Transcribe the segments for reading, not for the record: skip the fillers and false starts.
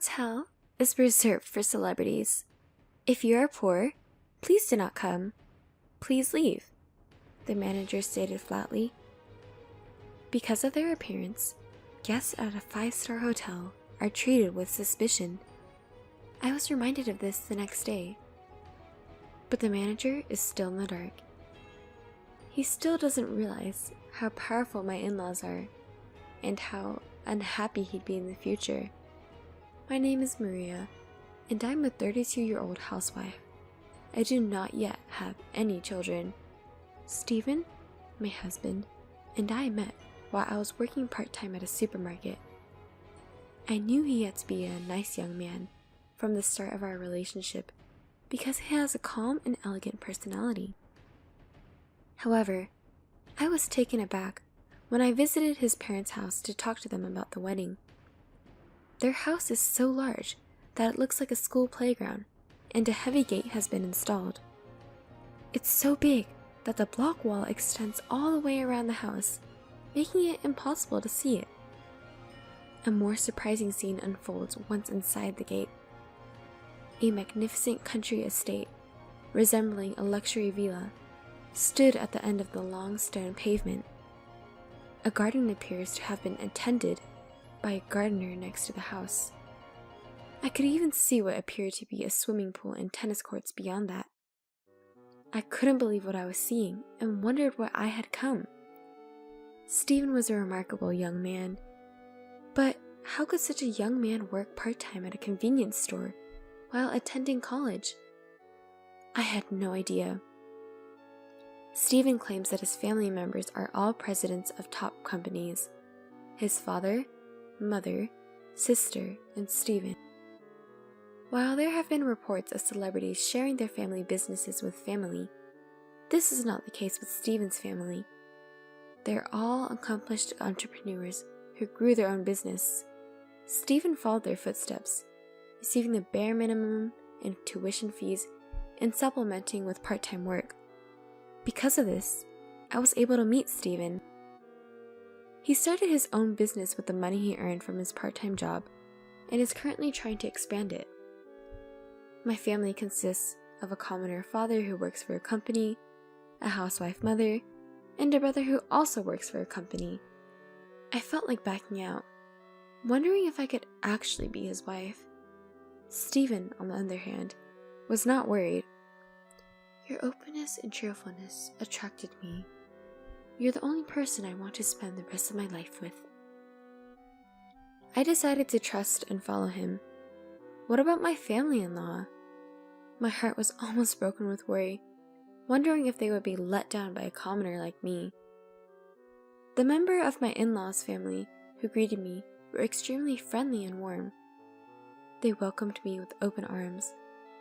hotel is reserved for celebrities. If you are poor, please do not come. Please leave, the manager stated flatly. Because of their appearance, guests at a 5-star hotel are treated with suspicion. I was reminded of this the next day. But the manager is still in the dark. He still doesn't realize how powerful my in-laws are and how unhappy he'd be in the future. My name is Maria, and I'm a 32-year-old housewife. I do not yet have any children. Stephen, my husband, and I met while I was working part-time at a supermarket. I knew he had to be a nice young man from the start of our relationship because he has a calm and elegant personality. However, I was taken aback when I visited his parents' house to talk to them about the wedding. Their house is so large that it looks like a school playground, and a heavy gate has been installed. It's so big that the block wall extends all the way around the house, making it impossible to see it. A more surprising scene unfolds once inside the gate. A magnificent country estate, resembling a luxury villa, stood at the end of the long stone pavement. A garden appears to have been attended by a gardener next to the house. I could even see what appeared to be a swimming pool and tennis courts beyond that. I couldn't believe what I was seeing and wondered why I had come. Stephen was a remarkable young man, but how could such a young man work part-time at a convenience store while attending college? I had no idea. Stephen claims that his family members are all presidents of top companies: his father, mother, sister, and Stephen. While there have been reports of celebrities sharing their family businesses with family, this is not the case with Stephen's family. They're all accomplished entrepreneurs who grew their own business. Stephen followed their footsteps, receiving the bare minimum in tuition fees and supplementing with part-time work. Because of this, I was able to meet Stephen. He started his own business with the money he earned from his part-time job and is currently trying to expand it. My family consists of a commoner father who works for a company, a housewife mother, and a brother who also works for a company. I felt like backing out, wondering if I could actually be his wife. Stephen, on the other hand, was not worried. Your openness and cheerfulness attracted me. You're the only person I want to spend the rest of my life with. I decided to trust and follow him. What about my family-in-law? My heart was almost broken with worry, wondering if they would be let down by a commoner like me. The member of my in-laws' family who greeted me were extremely friendly and warm. They welcomed me with open arms,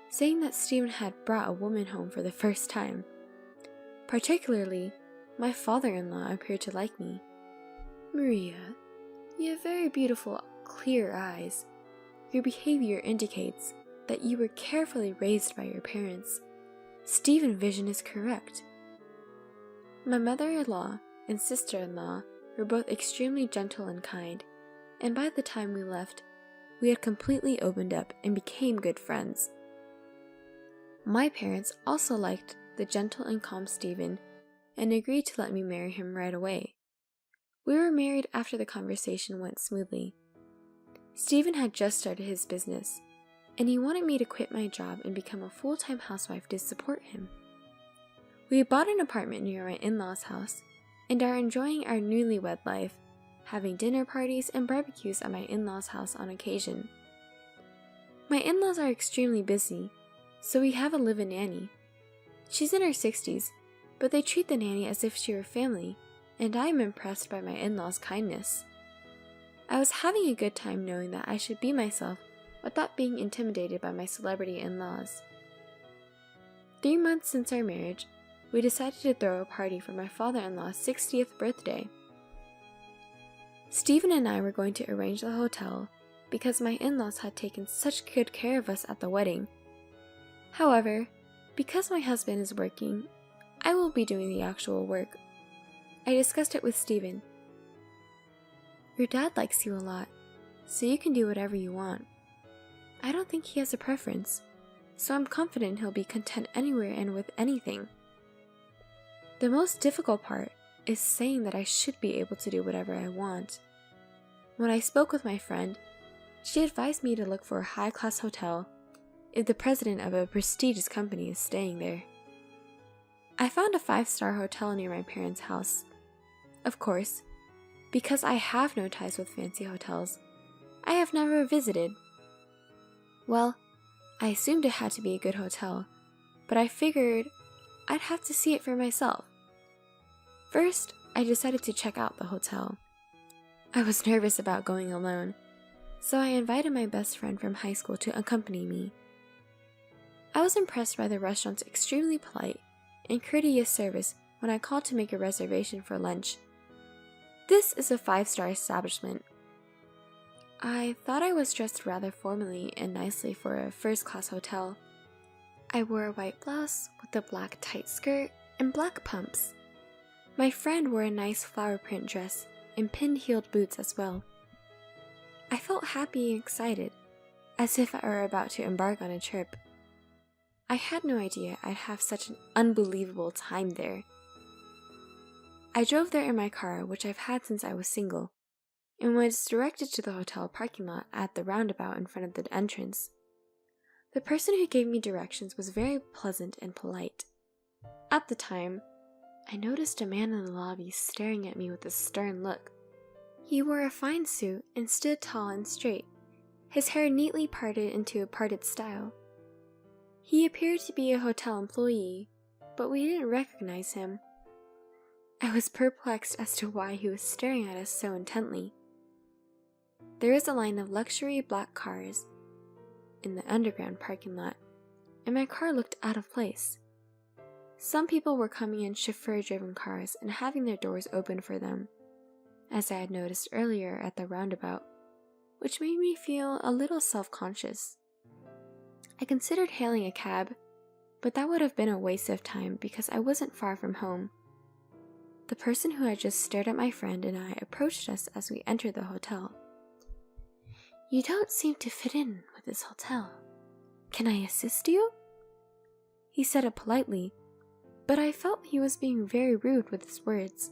saying that Stephen had brought a woman home for the first time. Particularly, my father-in-law appeared to like me. Maria, you have very beautiful, clear eyes. Your behavior indicates that you were carefully raised by your parents. Stephen's vision is correct. My mother-in-law and sister-in-law were both extremely gentle and kind, and by the time we left, we had completely opened up and became good friends. My parents also liked the gentle and calm Stephen and agreed to let me marry him right away. We were married after the conversation went smoothly. Stephen had just started his business, and he wanted me to quit my job and become a full-time housewife to support him. We bought an apartment near my in-laws' house and are enjoying our newlywed life, having dinner parties and barbecues at my in-laws' house on occasion. My in-laws are extremely busy, so we have a live-in nanny. She's in her 60s, but they treat the nanny as if she were family, and I am impressed by my in-laws' kindness. I was having a good time knowing that I should be myself without being intimidated by my celebrity in-laws. 3 months since our marriage, we decided to throw a party for my father-in-law's 60th birthday. Stephen and I were going to arrange the hotel because my in-laws had taken such good care of us at the wedding. However, because my husband is working, I will be doing the actual work. I discussed it with Stephen. Your dad likes you a lot, so you can do whatever you want. I don't think he has a preference, so I'm confident he'll be content anywhere and with anything. The most difficult part is saying that I should be able to do whatever I want. When I spoke with my friend, she advised me to look for a high-class hotel if the president of a prestigious company is staying there. I found a 5-star hotel near my parents' house. Of course, because I have no ties with fancy hotels, I have never visited. Well, I assumed it had to be a good hotel, but I figured I'd have to see it for myself. First, I decided to check out the hotel. I was nervous about going alone, so I invited my best friend from high school to accompany me. I was impressed by the restaurant's extremely polite and courteous service when I called to make a reservation for lunch. This is a 5-star establishment. I thought I was dressed rather formally and nicely for a first-class hotel. I wore a white blouse with a black tight skirt and black pumps. My friend wore a nice flower print dress and pin-heeled boots as well. I felt happy and excited, as if I were about to embark on a trip. I had no idea I'd have such an unbelievable time there. I drove there in my car, which I've had since I was single, and was directed to the hotel parking lot at the roundabout in front of the entrance. The person who gave me directions was very pleasant and polite. At the time, I noticed a man in the lobby staring at me with a stern look. He wore a fine suit and stood tall and straight, his hair neatly parted into a parted style. He appeared to be a hotel employee, but we didn't recognize him. I was perplexed as to why he was staring at us so intently. There is a line of luxury black cars in the underground parking lot, and my car looked out of place. Some people were coming in chauffeur-driven cars and having their doors open for them, as I had noticed earlier at the roundabout, which made me feel a little self-conscious. I considered hailing a cab, but that would have been a waste of time because I wasn't far from home. The person who had just stared at my friend and I approached us as we entered the hotel. "You don't seem to fit in with this hotel. Can I assist you?" He said it politely, but I felt he was being very rude with his words.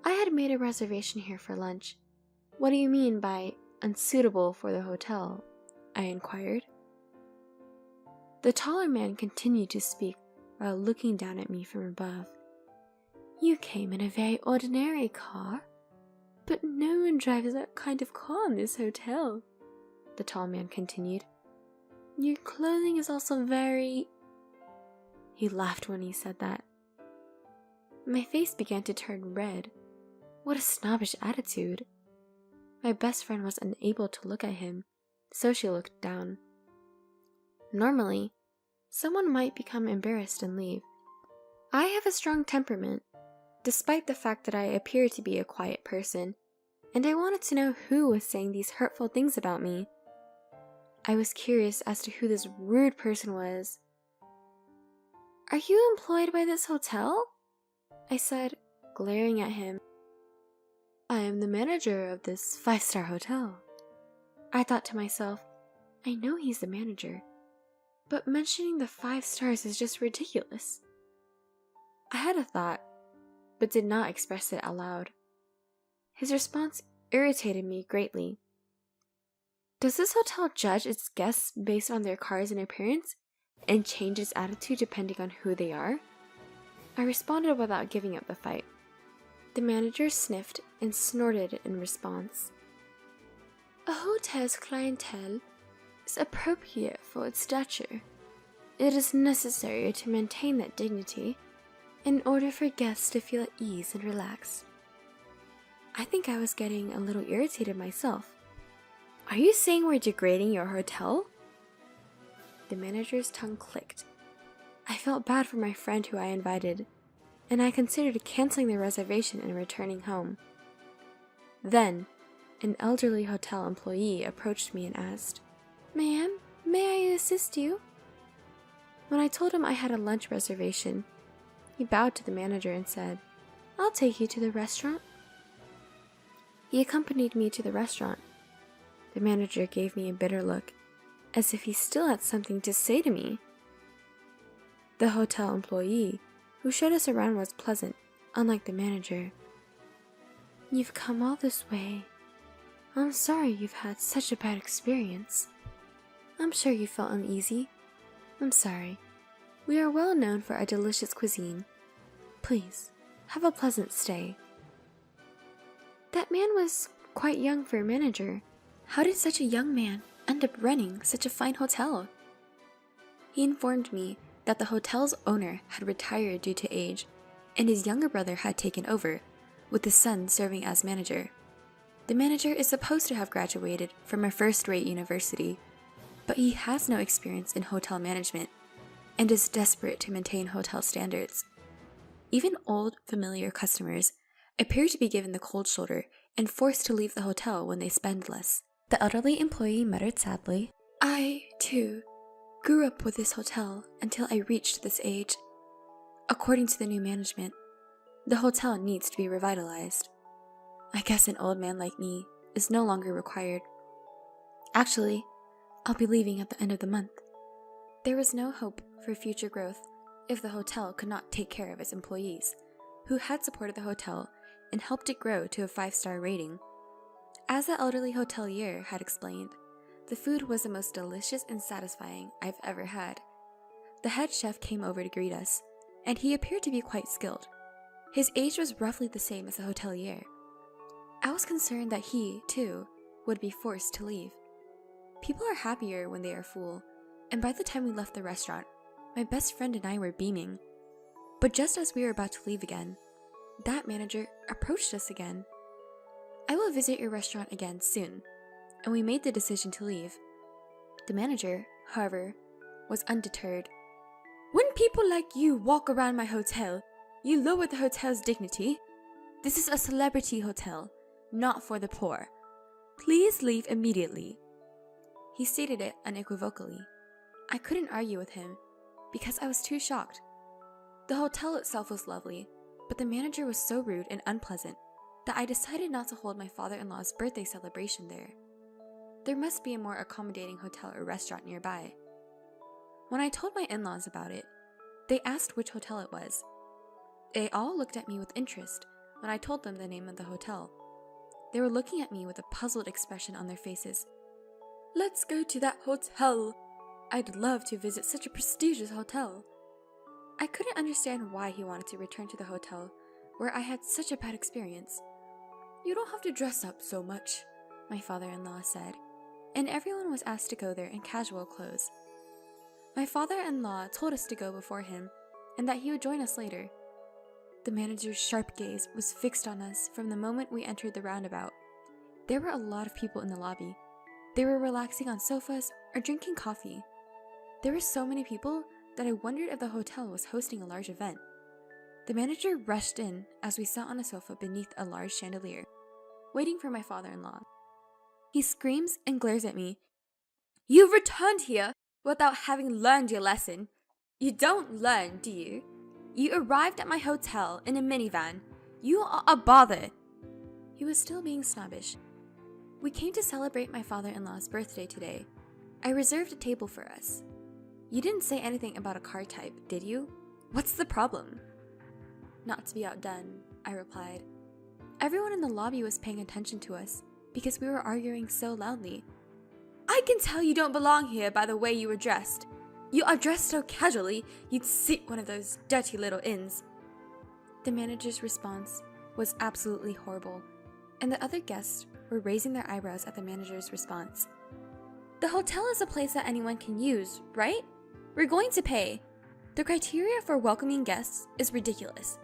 "I had made a reservation here for lunch. What do you mean by unsuitable for the hotel?" I inquired. The taller man continued to speak while looking down at me from above. "You came in a very ordinary car, but no one drives that kind of car in this hotel," the tall man continued. "Your clothing is also very..." He laughed when he said that. My face began to turn red. What a snobbish attitude. My best friend was unable to look at him, so she looked down. Normally, someone might become embarrassed and leave. I have a strong temperament, despite the fact that I appear to be a quiet person, and I wanted to know who was saying these hurtful things about me. I was curious as to who this rude person was. "Are you employed by this hotel?" I said, glaring at him. "I am the manager of this 5-star hotel." I thought to myself, I know he's the manager, but mentioning the 5 stars is just ridiculous. I had a thought, but did not express it aloud. His response irritated me greatly. "Does this hotel judge its guests based on their cars and appearance, and change its attitude depending on who they are?" I responded without giving up the fight. The manager sniffed and snorted in response. "A hotel's clientele is appropriate for its stature. It is necessary to maintain that dignity in order for guests to feel at ease and relaxed." I think I was getting a little irritated myself. "Are you saying we're degrading your hotel?" The manager's tongue clicked. I felt bad for my friend who I invited, and I considered canceling the reservation and returning home. Then, an elderly hotel employee approached me and asked, "Ma'am, may I assist you?" When I told him I had a lunch reservation, he bowed to the manager and said, "I'll take you to the restaurant." He accompanied me to the restaurant. The manager gave me a bitter look, as if he still had something to say to me. The hotel employee who showed us around was pleasant, unlike the manager. "You've come all this way. I'm sorry you've had such a bad experience. I'm sure you felt uneasy. I'm sorry. We are well known for our delicious cuisine. Please, have a pleasant stay." That man was quite young for a manager. How did such a young man end up running such a fine hotel? He informed me that the hotel's owner had retired due to age, and his younger brother had taken over, with his son serving as manager. The manager is supposed to have graduated from a first-rate university, but he has no experience in hotel management and is desperate to maintain hotel standards. Even old, familiar customers appear to be given the cold shoulder and forced to leave the hotel when they spend less. The elderly employee muttered sadly, "I, too, grew up with this hotel until I reached this age. According to the new management, the hotel needs to be revitalized. I guess an old man like me is no longer required. Actually, I'll be leaving at the end of the month." There was no hope for future growth if the hotel could not take care of its employees, who had supported the hotel and helped it grow to a 5-star rating. As the elderly hotelier had explained, the food was the most delicious and satisfying I've ever had. The head chef came over to greet us, and he appeared to be quite skilled. His age was roughly the same as the hotelier. I was concerned that he, too, would be forced to leave. People are happier when they are full, and by the time we left the restaurant, my best friend and I were beaming. But just as we were about to leave again, that manager approached us again. "I will visit your restaurant again soon," and we made the decision to leave. The manager, however, was undeterred. "When people like you walk around my hotel, you lower the hotel's dignity. This is a celebrity hotel, not for the poor. Please leave immediately." He stated it unequivocally. I couldn't argue with him, because I was too shocked. The hotel itself was lovely, but the manager was so rude and unpleasant that I decided not to hold my father-in-law's birthday celebration there. There must be a more accommodating hotel or restaurant nearby. When I told my in-laws about it, they asked which hotel it was. They all looked at me with interest when I told them the name of the hotel. They were looking at me with a puzzled expression on their faces. "Let's go to that hotel. I'd love to visit such a prestigious hotel." I couldn't understand why he wanted to return to the hotel where I had such a bad experience. "You don't have to dress up so much," my father-in-law said, and everyone was asked to go there in casual clothes. My father-in-law told us to go before him and that he would join us later. The manager's sharp gaze was fixed on us from the moment we entered the roundabout. There were a lot of people in the lobby. They were relaxing on sofas or drinking coffee. There were so many people that I wondered if the hotel was hosting a large event. The manager rushed in as we sat on a sofa beneath a large chandelier, waiting for my father-in-law. He screams and glares at me. "You've returned here without having learned your lesson. You don't learn, do you? You arrived at my hotel in a minivan. You are a bother." He was still being snobbish. "We came to celebrate my father-in-law's birthday today. I reserved a table for us. You didn't say anything about a car type, did you? What's the problem?" "Not to be outdone," I replied. Everyone in the lobby was paying attention to us because we were arguing so loudly. "I can tell you don't belong here by the way you were dressed. You are dressed so casually, you'd sit one of those dirty little inns." The manager's response was absolutely horrible, and the other guests were raising their eyebrows at the manager's response. "The hotel is a place that anyone can use, right? We're going to pay. The criteria for welcoming guests is ridiculous,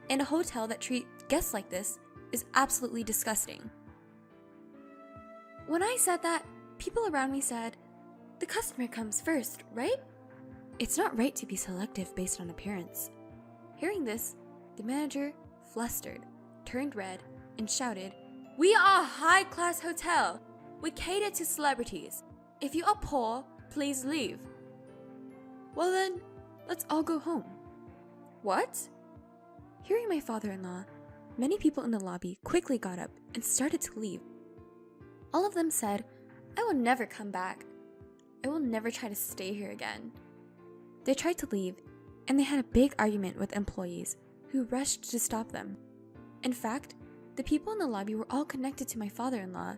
and a hotel that treats guests like this is absolutely disgusting." When I said that, people around me said, "The customer comes first, right? It's not right to be selective based on appearance." Hearing this, the manager, flustered, turned red, and shouted, "We are a high-class hotel. We cater to celebrities. If you are poor, please leave." "Well then, let's all go home." "What?" Hearing my father-in-law, many people in the lobby quickly got up and started to leave. All of them said, "I will never come back." I will never try to stay here again." They tried to leave, and they had a big argument with employees who rushed to stop them. In fact, the people in the lobby were all connected to my father-in-law,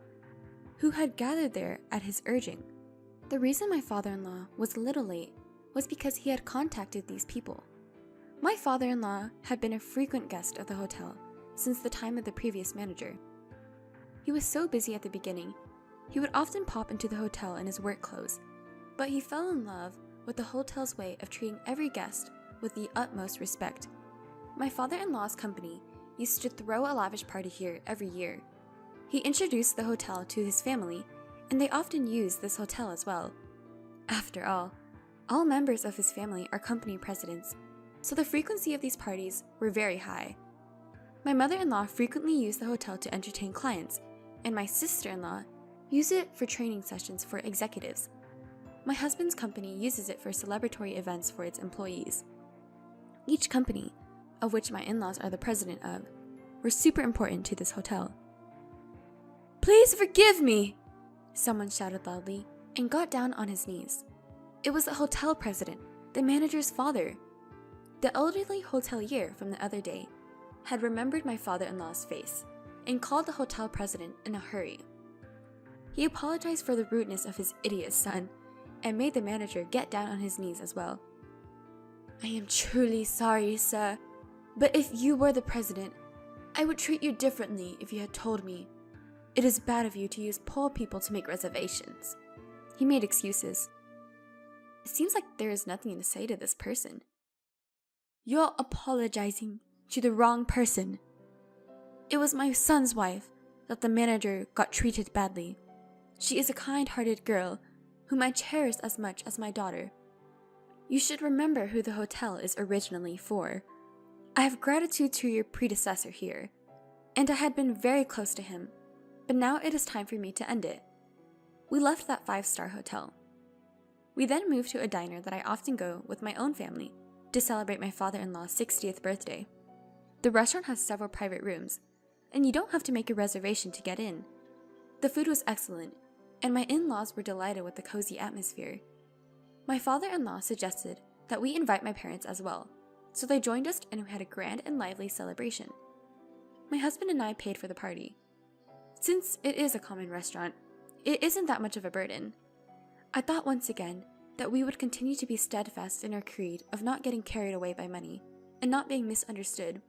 who had gathered there at his urging. The reason my father-in-law was a little late was because he had contacted these people. My father-in-law had been a frequent guest of the hotel since the time of the previous manager. He was so busy at the beginning, he would often pop into the hotel in his work clothes, but he fell in love with the hotel's way of treating every guest with the utmost respect. My father-in-law's company used to throw a lavish party here every year. He introduced the hotel to his family, and they often used this hotel as well. After all members of his family are company presidents, so the frequency of these parties were very high. My mother-in-law frequently used the hotel to entertain clients, and my sister-in-law used it for training sessions for executives. My husband's company uses it for celebratory events for its employees. Each company, of which my in-laws are the president of, were super important to this hotel. "Please forgive me!" someone shouted loudly and got down on his knees. It was the hotel president, the manager's father. The elderly hotelier from the other day had remembered my father-in-law's face and called the hotel president in a hurry. He apologized for the rudeness of his idiot son and made the manager get down on his knees as well. "I am truly sorry, sir, but if you were the president, I would treat you differently if you had told me. It is bad of you to use poor people to make reservations." He made excuses. It seems like there is nothing to say to this person. "You're apologizing to the wrong person. It was my son's wife that the manager got treated badly. She is a kind-hearted girl whom I cherish as much as my daughter. You should remember who the hotel is originally for. I have gratitude to your predecessor here, and I had been very close to him, but now it is time for me to end it." We left that 5-star hotel. We then moved to a diner that I often go with my own family to celebrate my father-in-law's 60th birthday. The restaurant has several private rooms, and you don't have to make a reservation to get in. The food was excellent, and my in-laws were delighted with the cozy atmosphere. My father-in-law suggested that we invite my parents as well, so they joined us and we had a grand and lively celebration. My husband and I paid for the party. Since it is a common restaurant, it isn't that much of a burden. I thought once again that we would continue to be steadfast in our creed of not getting carried away by money and not being misunderstood.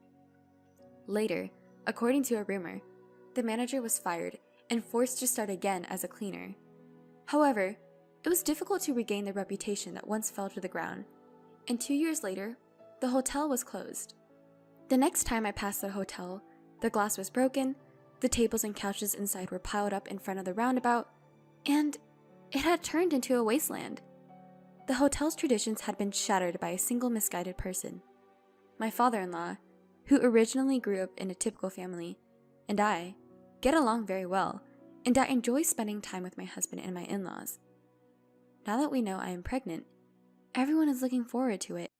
Later, according to a rumor, the manager was fired and forced to start again as a cleaner. However, it was difficult to regain the reputation that once fell to the ground, and 2 years later, the hotel was closed. The next time I passed the hotel, the glass was broken, the tables and couches inside were piled up in front of the roundabout, and it had turned into a wasteland. The hotel's traditions had been shattered by a single misguided person. My father-in-law, who originally grew up in a typical family, and I get along very well, and I enjoy spending time with my husband and my in-laws. Now that we know I am pregnant, everyone is looking forward to it.